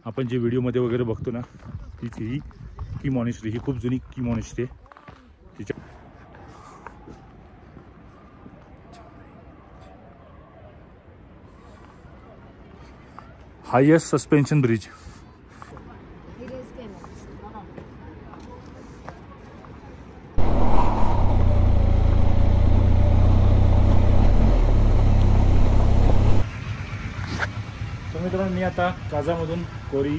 आपण जे व्हिडिओमध्ये वगैरे बघतो ना, तीच ही की मॉनेस्ट्री. ही खूप जुनी की मॉनेस्ट्री आहे. तिच्या हायेस्ट सस्पेन्शन ब्रिज. मित्रांनो, मी आता काझामधून कोरी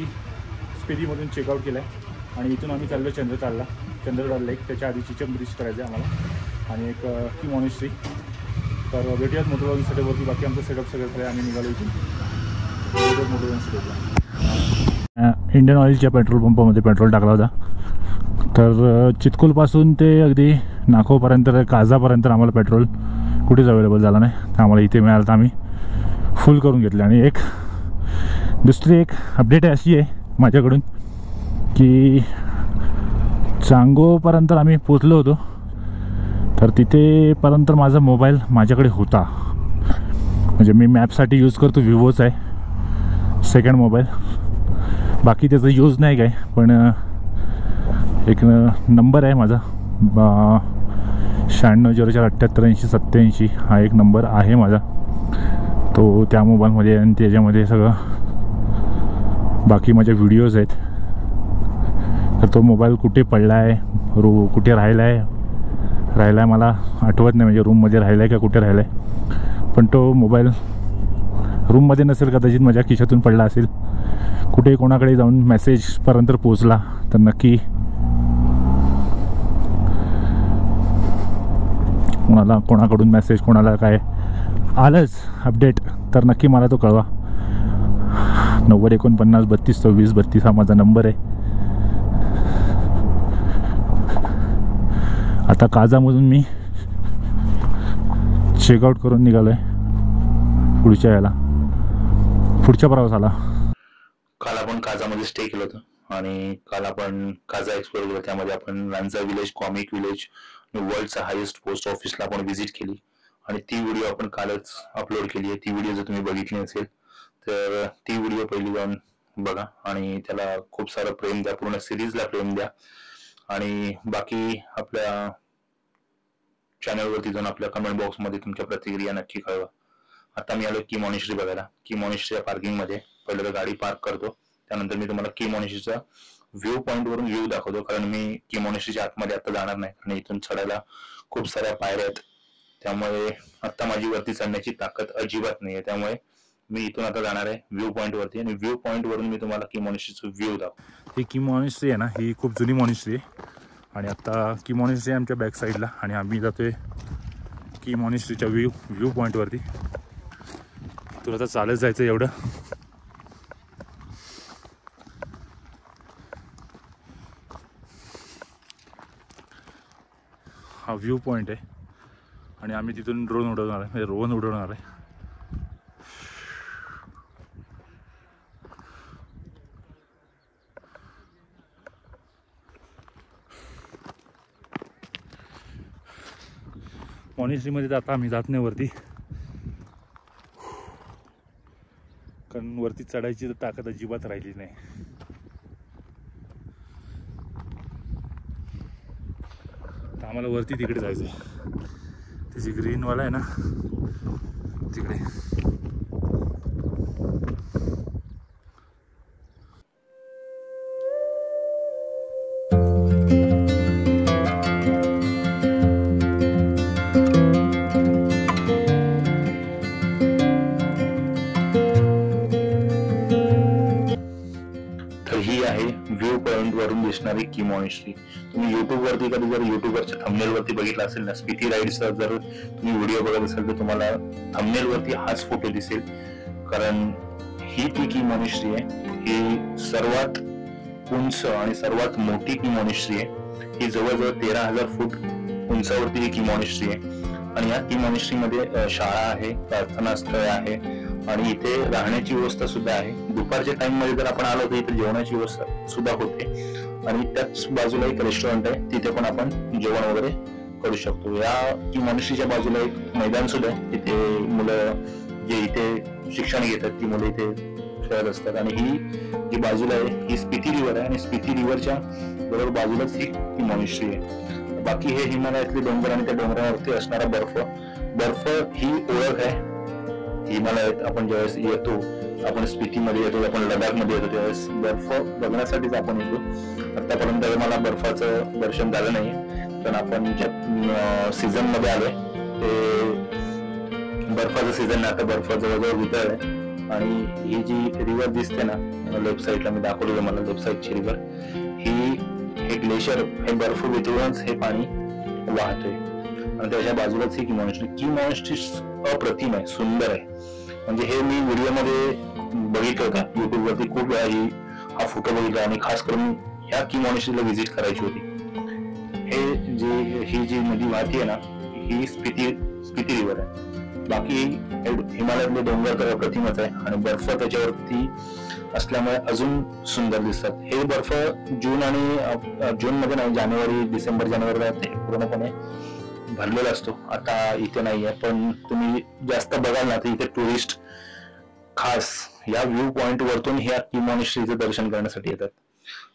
स्पितीमधून चेकआउट केलं आहे आणि इथून आम्ही चाललो चंद्रताल लेक. त्याच्या आधी चिचम ब्रिज करायचं आहे आम्हाला आणि एक की मॉनेस्ट्री. तर भेटूयात मोटरवाईन सेटअपवरती. बाकी आमचं सेटअप सगळं झालं. आम्ही निघालो इथून मोटरवाईन सेटअपला. इंडियन ऑइलच्या पेट्रोल पंपामध्ये पेट्रोल टाकला होता. तर चितकुलपासून ते अगदी नाकोपर्यंत काझापर्यंत आम्हाला पेट्रोल कुठेच अवेलेबल झाला नाही. तर आम्हाला इथे मिळालं तर आम्ही फुल करून घेतले. आणि दुसरी एक अपडेट अशी आहे माझ्याकडून की चांगोपर्यंत आम्ही पोचलो होतो. तर तिथेपर्यंत माझा मोबाईल माझ्याकडे होता. म्हणजे मी मॅपसाठी यूज करतो, विवोचा आहे सेकंड मोबाईल. बाकी त्याचा यूज नाही काय, पण एक नंबर आहे माझा 9604788087 हा एक नंबर आहे माझा. तो त्या मोबाईलमध्ये आणि त्याच्यामध्ये सगळं बाकी माझे व्हिडिओज आहेत. तर तो मोबाईल कुठे पडला आहे, कुठे राहिला आहे मला आठवत नाही. म्हणजे रूममध्ये राहिला आहे का कुठे राहिला आहे. पण तो मोबाईल रूममध्ये नसेल, कदाचित माझ्या खिशातून पडला असेल. कुठे कोणाकडे जाऊन मेसेजपर्यंत पोचला तर नक्की कोणाकडून मेसेज कोणाला काय आलंच अपडेट तर नक्की मला तो कळवा. 9049322632 हा माझा नंबर आहे. आता काझामधून मी चेकआउट करून निघालो आहे पुढच्या प्रवासाला. काल आपण काझामध्ये स्टे केलं होतं आणि काल आपण काझा एक्सप्लोर केलं. त्यामध्ये आपण लांजा विलेज, कॉमिक विलेज, वर्ल्डचा हायेस्ट पोस्ट ऑफिसला आपण व्हिजिट केली आणि ती व्हिडिओ आपण कालच अपलोड केली आहे. ती व्हिडिओ जर तुम्ही बघितली नसेल तर ती व्हिडिओ पहिली जाऊन बघा आणि त्याला खूप सारं प्रेम द्या, पूर्ण सिरीजला प्रेम द्या. आणि बाकी आपल्या चॅनलवरती जाऊन आपल्या कमेंट बॉक्समध्ये तुमच्या प्रतिक्रिया नक्की कळवा. आता मी आलो की मॉनेस्ट्री बघायला. की मॉनेस्ट्रीच्या पार्किंगमध्ये पहिलं तर गाडी पार्क करतो. त्यानंतर मी तुम्हाला की मॉनेस्ट्रीचा व्ह्यू पॉईंटवरून व्ह्यू दाखवतो. कारण मी की मॉनेस्ट्रीच्या आतमध्ये आता जाणार नाही आणि इथून चढायला खूप साऱ्या पायऱ्या आहेत. त्यामुळे आता माझी वरती चढण्याची ताकद अजिबात नाही आहे. त्यामुळे मी इथून आता जाणार आहे व्ह्यू पॉईंट वरती आणि व्ह्यू पॉईंट वरून मी तुम्हाला की मॉनेस्ट्रीचं व्ह्यू दाखवतो. ही की मॉनेस्ट्री आहे ना, ही खूप जुनी मॉनेस्ट्री आहे. आणि आता की मॉनेस्ट्री आहे आमच्या बॅक साईडला आणि आम्ही जातोय की मॉनेस्ट्रीच्या व्ह्यू पॉईंटवरती. तुला आता चालत जायचं एवढं. हा व्ह्यू पॉईंट आहे आणि आम्ही तिथून ड्रोन उडवणार आहे, म्हणजे रोहन उडवणार आहे. मॉनेस्ट्रीमध्ये आता आम्ही जात नाही वरती, कारण वरती चढायची तर ताकद अजिबात राहिली नाही. तर आम्हाला वरती तिकडे जायचं आहे. त्याची ग्रीनवाला आहे ना तिकडे. व्ह्यू पॉइंट वरून दिसणारी की मॉनेस्ट्री. तुम्ही युट्यूब वरती कधी जर युट्यूबवरच्या थंबनेल वरती बघितला असेल ना, स्पिती राईडचा जर तुम्ही व्हिडिओ बघत असाल तर तुम्हाला थंबनेल वरती हाच फोटो दिसेल. कारण ही ती की मॉनेस्ट्री आहे. ही सर्वात उंच आणि सर्वात मोठी की मॉनेस्ट्री आहे. ही जवळजवळ 13,000 फूट उंचावरती ही की मॉनेस्ट्री आहे. आणि या की मॉनेस्ट्रीमध्ये शाळा आहे, प्रार्थनास्थळ आहे आणि इथे राहण्याची व्यवस्था सुद्धा आहे. दुपारच्या टाइम मध्ये जर आपण आलो तर इथे जेवणाची व्यवस्था सुद्धा होते आणि त्याच बाजूला एक रेस्टॉरंट आहे, तिथे पण आपण जेवण वगैरे करू शकतो. या की मॉनेस्ट्रीच्या बाजूला एक मैदान सुद्धा आहे. तिथे मुलं जे इथे शिक्षण घेतात ती मुलं इथे खेळत असतात. आणि ही जी बाजूला आहे ही स्पिती रिव्हर आहे आणि स्पिती रिव्हरच्या बरोबर बाजूलाच ही मॉनेस्ट्री आहे. बाकी हे हिमालयातले डोंगर आणि त्या डोंगरावरती असणारा बर्फ ही ओळख आहे हिमालयात. आपण ज्यावेळेस येतो, आपण स्पितीमध्ये येतो, आपण लडाखमध्ये येतो, त्यावेळेस बर्फ बघण्यासाठीच आपण येतो. आतापर्यंत मला बर्फाचं दर्शन झालं नाही, पण आपण ज्या सीझन मध्ये आलोय ते बर्फाचं सीझन आता बर्फ जवळजवळ वितळलंय. आणि ही जी रिव्हर दिसते ना लेफ्ट साईडला, मी दाखवलेलं मला लेफ्ट साईडची रिव्हर, हे ग्लेशियर हे बर्फ वितळूनच हे पाणी वाहतोय. आणि त्याच्या बाजूलाच ही की मॉनेस्ट्री अप्रतिम आहे, सुंदर आहे. म्हणजे हे मी व्हिडिओमध्ये बघितलं होतं युट्यूबवरती खूप वेळा हा फोटो बघितला आणि खास करून ह्या की मॉनेस्ट्रीला व्हिजिट करायची होती. ही जी नदी वाहतीये ना ही स्पिती रिव्हर आहे. बाकी हिमालयातले डोंगर तर अप्रतिमच आहे आणि बर्फ त्याच्यावरती असल्यामुळे अजून सुंदर दिसतात. हे बर्फ जून मध्ये नाही, जानेवारीला ते पूर्णपणे भरलेला असतो. आता इथे नाहीये, पण तुम्ही जास्त बघाल ना तर इथे टुरिस्ट खास या व्ह्यू पॉइंट वरतून ह्या की मॉनेस्ट्रीचं दर्शन करण्यासाठी येतात.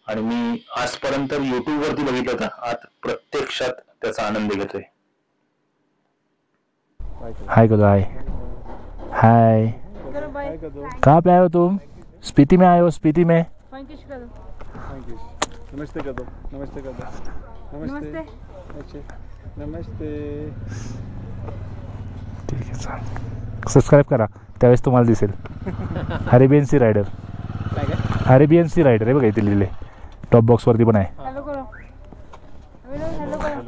आणि मी आजपर्यंत युट्यूब वरती बघितलं होतं, आज प्रत्यक्षात त्याचा आनंद घेतोय. हाय कदो, हाय कहाँ पे आए हो तुम? स्पीति में आए हो? स्पीति में नमस्ते कर दो, नमस्ते कर दो, नमस्ते, अच्छा नमस्ते. ठीक आहे, चालेल. सबस्क्राईब करा, त्यावेळेस तुम्हाला दिसेल. अरेबियन सी रायडर आहे बघा इथे लिहिले, टॉप बॉक्सवरती पण आहे.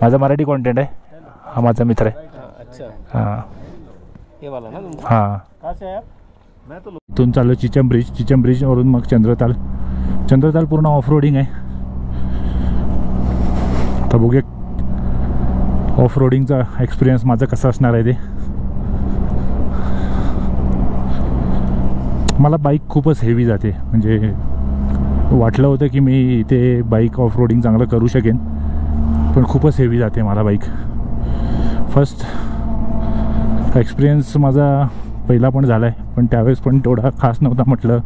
माझा मराठी कॉन्टेंट आहे, हा माझा मित्र आहे. हाँ ये वाला ना. हाँ, कहाँ से आए आप? मैं तो इथून चाललो चिचम ब्रिज वरून मग चंद्रताल पूर्ण ऑफ रोडिंग आहे. आता बघूया ऑफ रोडिंगचा एक्सपिरियन्स माझा कसा असणार आहे ते. मला बाईक खूपच हेवी जाते, म्हणजे वाटलं होतं की मी इथे बाईक ऑफ रोडिंग चांगलं करू शकेन, पण खूपच हेवी जाते मला बाईक. फर्स्ट एक्सपिरियन्स माझा पहिला पण झाला आहे, पण त्यावेळेस पण तेवढा खास नव्हता. म्हटलं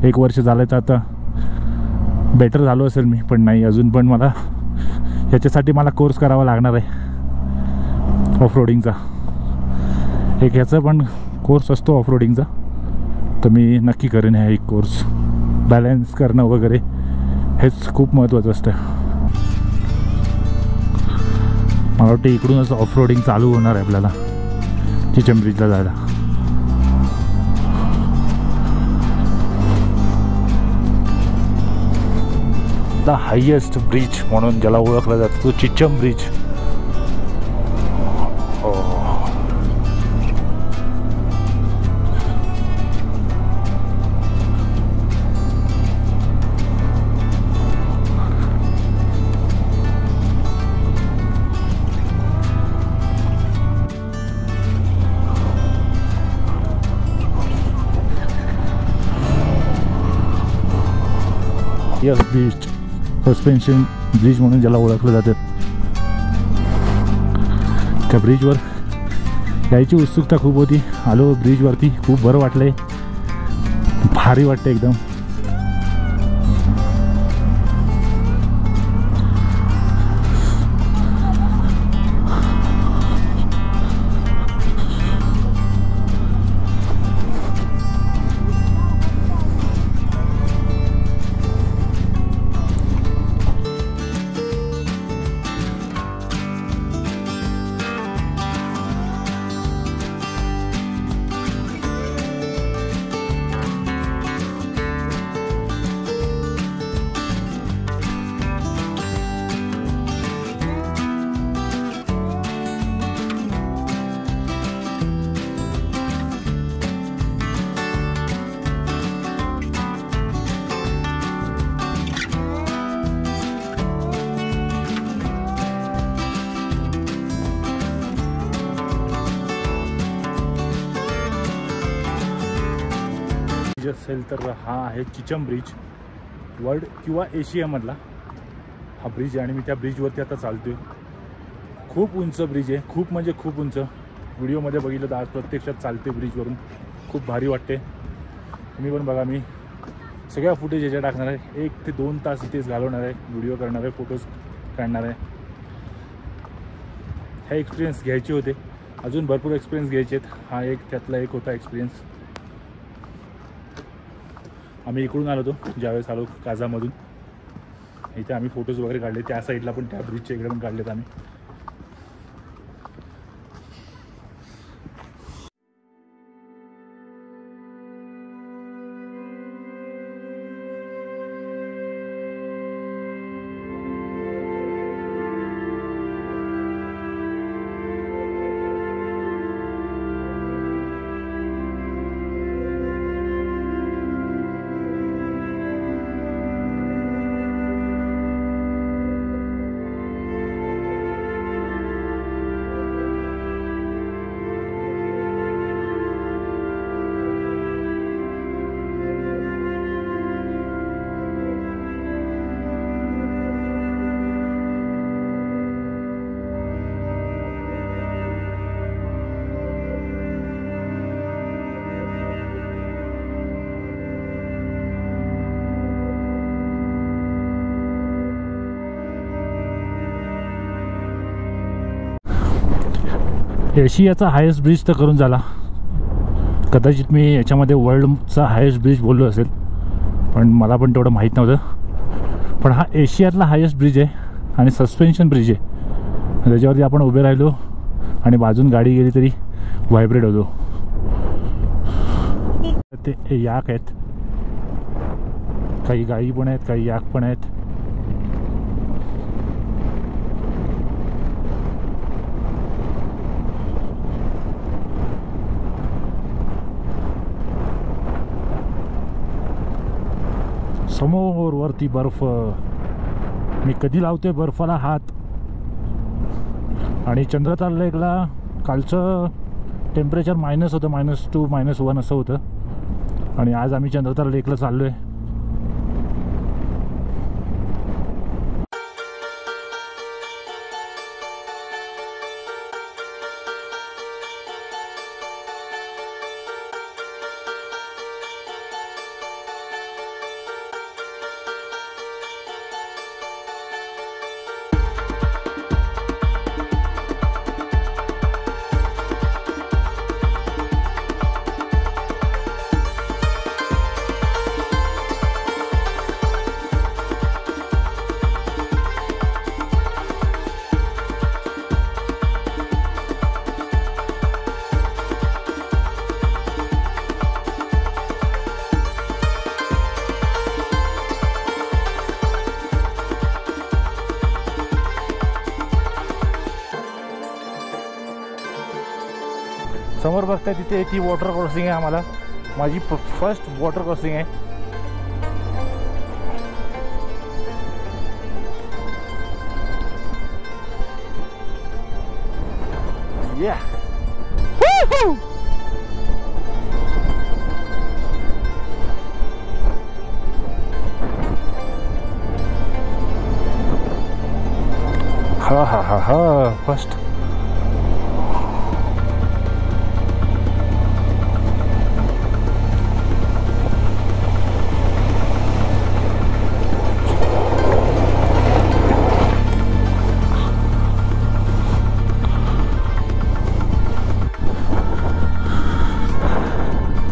1 वर्ष झालं तर आता बेटर झालो असेल मी, पण नाही. अजून पण मला ह्याच्यासाठी कोर्स करावा लागणार आहे ऑफ रोडिंगचा. एक ह्याचा पण कोर्स असतो ऑफ रोडिंगचा, तर मी नक्की करेन हा एक कोर्स. बॅलन्स करणं वगैरे हेच खूप महत्त्वाचं असतं. मला वाटतं इकडूनच ऑफ रोडिंग चालू होणार आहे आपल्याला चिचम ब्रिजला जायला. द हायेस्ट ब्रिज म्हणून ज्याला ओळखला जातो तो चिचम ब्रिज. यस बीच सस्पेन्शन ब्रिज म्हणून ज्याला ओळखलं जातं. त्या ब्रिजवर यायची उत्सुकता खूप होती. आलो ब्रिजवरती, खूप बरं वाटलंय, भारी वाटतं एकदम. असेल तर हा आहे चिचम ब्रिज, वर्ल्ड किंवा एशियामधला हा ब्रिज आहे. आणि मी त्या ब्रिजवरती आता चालतोय. खूप उंच ब्रिज आहे, खूप म्हणजे खूप उंच. व्हिडिओमध्ये बघितलं तर आज प्रत्यक्षात चालते ब्रिजवरून, खूप भारी वाटते. तुम्ही पण बघा, मी सगळ्या फुटेज याच्यात टाकणार आहे. 1 ते 2 तास इथेच घालवणार आहे, व्हिडिओ करणार आहे, फोटोज काढणार आहे. हे एक्सपिरियन्स घ्यायचे होते, अजून भरपूर एक्सपिरियन्स घ्यायचे आहेत. हा एक त्यातला एक होता एक्सपिरियन्स. आम्ही इकडून आलो होतो ज्यावेळेस आलो काझामधून. इथे आम्ही फोटोज वगैरे काढले, त्या साईडला पण त्या ब्रिजच्या इकडे पण काढलेत आम्ही. एशियाचा हायेस्ट ब्रिज तर करून झाला. कदाचित मी याच्यामध्ये वर्ल्डचा हायेस्ट ब्रिज बोललो असेल, पण मला पण तेवढं माहीत नव्हतं. पण हा एशियातला हायेस्ट ब्रिज आहे आणि सस्पेन्शन ब्रिज आहे. त्याच्यावरती आपण उभे राहिलो आणि बाजून गाडी गेली तरी व्हायब्रेट होतो. ते याक आहेत, काही गाई पण आहेत, काही याक पण आहेत. समोर वरती बर्फ. मी कधी लावतोय बर्फाला हात. आणि चंद्रताल लेकला कालचं टेम्परेचर मायनस होतं, -2 -1 असं होतं. आणि आज आम्ही चंद्रताल लेकला चाललो आहे. समोर बघताय तिथे ती वॉटर क्रॉसिंग आहे. आम्हाला माझी फर्स्ट वॉटर क्रॉसिंग आहे. हा फर्स्ट.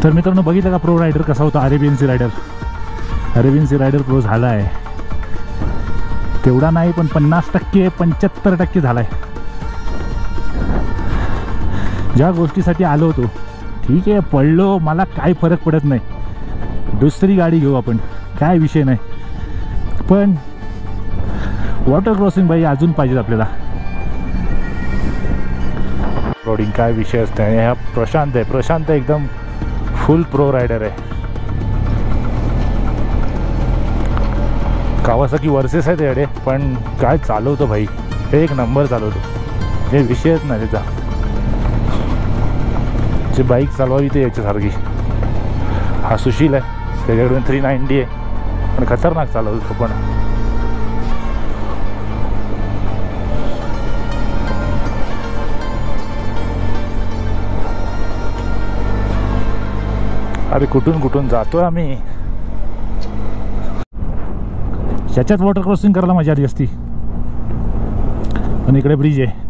तर मित्रांनो बघितलं का प्रो रायडर कसा होता. अरेबियन सी रायडर प्रो झाला आहे. तेवढा नाही पण 50% 75% झाला आहे. ज्या गोष्टीसाठी आलो होतो ठीक आहे, पडलो, मला काय फरक पडत नाही, दुसरी गाडी घेऊ आपण, काय विषय नाही. पण वॉटर क्रॉसिंग बाई अजून पाहिजे आपल्याला. रोडिंग काय विषय असते. हा प्रशांत एकदम फुल प्रो रायडर आहे. कावासाकी वर्सेस आहे त्याकडे, पण काय चालवतो भाई, एक नंबर चालवतो, हे विषयच नाही त्याचा. जे बाईक चालवावी ते याच्यासारखी. हा सुशील आहे, त्याच्याकडून 390 आहे, पण खतरनाक चालवतो. पण अरे कुठून जातोय आम्ही. ह्याच्यात वॉटर क्रॉसिंग करायला मजा आली असती, पण इकडे ब्रिज आहे.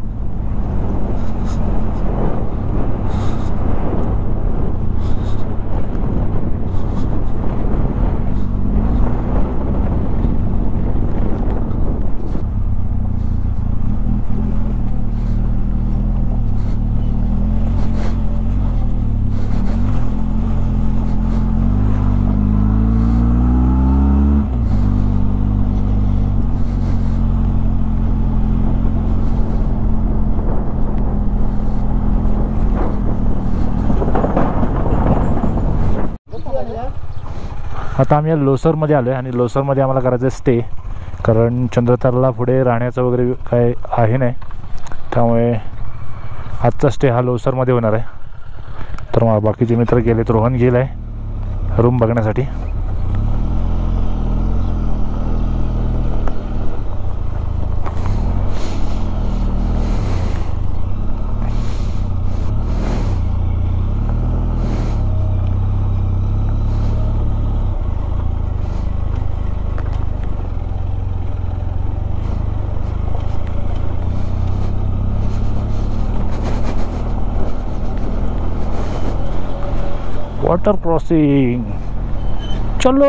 आता आम्ही लोसरमध्ये आलो आहे आणि लोसरमध्ये आम्हाला करायचं आहे स्टे, कारण चंद्रतारला पुढे राहण्याचं वगैरे काय आहे नाही, त्यामुळे आजचा स्टे हा लोसरमध्ये होणार आहे. तर मग बाकीचे मित्र गेलेत, रोहन गेला आहे रूम बघण्यासाठी. वाटर क्रॉसिंग चलो.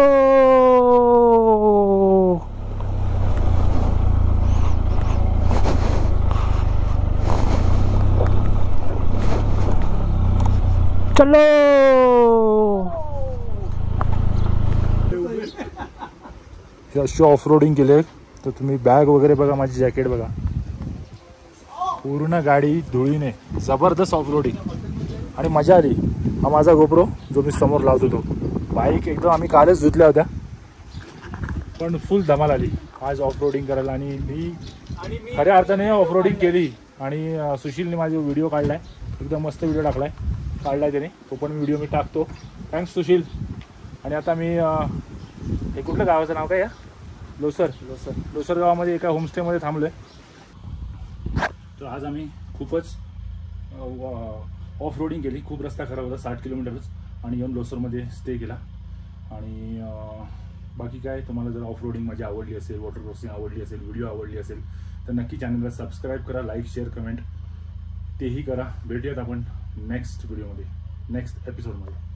चलो अशी ऑफ रोडिंग केली आहे. तर तुम्ही बॅग वगैरे बघा, माझी जॅकेट बघा, पूर्ण गाडी धुळीने, जबरदस्त ऑफ रोडिंग आणि मजा आली. हा माझा गोप्रो जो मी समोर लावत होतो. बाईक एकदम आम्ही कालच धुतल्या होत्या, पण फुल धमाल आली आज ऑफ रोडिंग करायला. आणि मी खऱ्या अर्थाने ऑफ रोडिंग केली आणि सुशीलने माझा व्हिडिओ काढला आहे, एकदम मस्त व्हिडिओ काढलाय त्याने, तो पण व्हिडिओ मी टाकतो. थँक्स सुशील. आणि आता मी हे कुठलं गावाचं नाव काय या? लोसर गावामध्ये एका होमस्टेमध्ये थांबलो आहे. तर आज आम्ही खूपच ऑफ रोडिंग केली, खूप रस्ता खराब होता, 60 किलोमीटरच, आणि येऊन लोसरमध्ये स्टे केला. आणि बाकी काय, तुम्हाला जर ऑफ रोडिंग माझी आवडली असेल, वॉटर क्रॉसिंग आवडली असेल, व्हिडिओ आवडली असेल, तर नक्की चॅनलला सबस्क्राईब करा, लाईक शेअर कमेंट तेही करा. भेटूयात आपण नेक्स्ट व्हिडिओमध्ये, नेक्स्ट एपिसोडमध्ये.